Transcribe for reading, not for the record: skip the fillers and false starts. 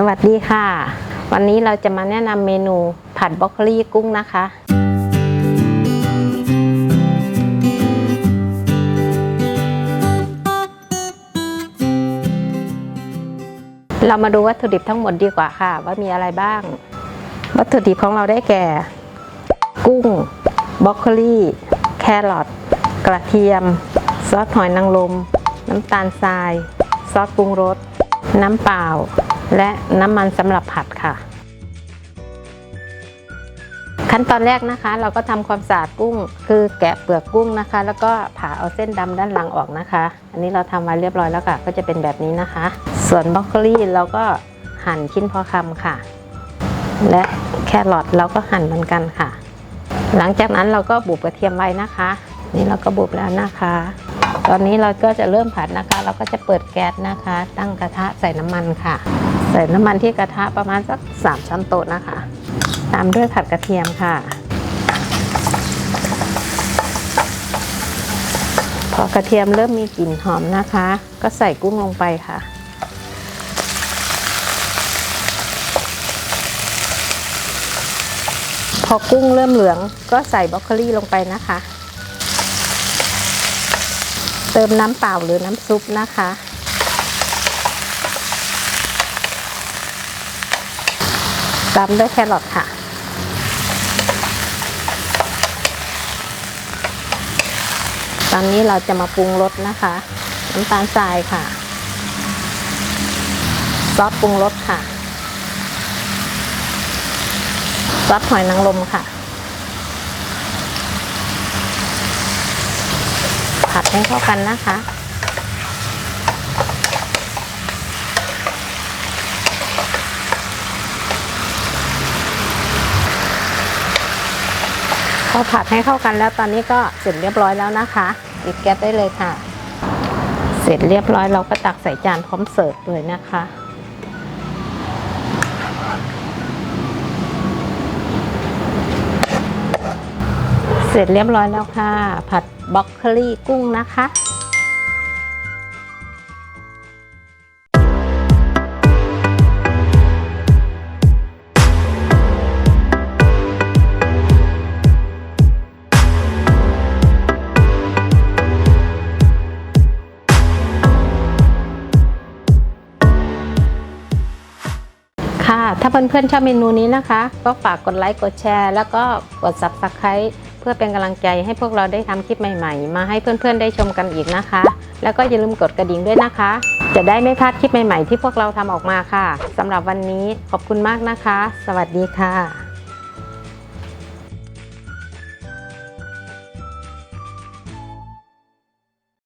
สวัสดีค่ะวันนี้เราจะมาแนะนำเมนูผัดบรอกโคลีกุ้งนะคะเรามาดูวัตถุดิบทั้งหมดดีกว่าค่ะว่ามีอะไรบ้างวัตถุดิบของเราได้แก่กุ้งบรอกโคลีแครอทกระเทียมซอสหอยนางรมน้ำตาลทรายซอสปรุงรสน้ำเปล่าและน้ำมันสำหรับผัดค่ะขั้นตอนแรกนะคะเราก็ทำความสะอาดกุ้งคือแกะเปลือกกุ้งนะคะแล้วก็ผ่าเอาเส้นดำด้านหลังออกนะคะอันนี้เราทำไว้เรียบร้อยแล้วค่ะก็จะเป็นแบบนี้นะคะส่วนบรอกโคลีเราก็หั่นชิ้นพอคำค่ะและแครอทเราก็หั่นเหมือนกันค่ะหลังจากนั้นเราก็บุบกระเทียมไว้นะคะนี่เราก็บุบแล้วนะคะตอนนี้เราก็จะเริ่มผัดนะคะเราก็จะเปิดแก๊สนะคะตั้งกระทะใส่น้ำมันค่ะใส่น้ำมันที่กระทะประมาณสัก3 ช้อนโต๊ะนะคะตามด้วยผัดกระเทียมค่ะพอกระเทียมเริ่มมีกลิ่นหอมนะคะก็ใส่กุ้งลงไปค่ะพอกุ้งเริ่มเหลืองก็ใส่บรอกโคลีลงไปนะคะเติมน้ำเปล่าหรือน้ำซุปนะคะตามด้วยแครอทค่ะตอนนี้เราจะมาปรุงรสนะคะน้ำตาลทรายค่ะซอสปรุงรสค่ะซอสหอยนางรมค่ะผัดให้เข้ากันนะคะพอผัดให้เข้ากันแล้วตอนนี้ก็เสร็จเรียบร้อยแล้วนะคะปิดแก๊สได้เลยค่ะเสร็จเรียบร้อยเราก็ตักใส่จานพร้อมเสิร์ฟเลยนะคะเสร็จเรียบร้อยแล้วค่ะผัดบรอกโคลีกุ้งนะคะค่ะถ้าเพื่อนๆชอบเมนูนี้นะคะก็ฝากกดไลค์กดแชร์แล้วก็กด Subscribe เพื่อเป็นกำลังใจให้พวกเราได้ทำคลิปใหม่ๆมาให้เพื่อนๆได้ชมกันอีกนะคะแล้วก็อย่าลืมกดกระดิ่งด้วยนะคะจะได้ไม่พลาดคลิปใหม่ๆที่พวกเราทำออกมาค่ะสำหรับวันนี้ขอบคุณมากนะคะสวัสดีค่ะ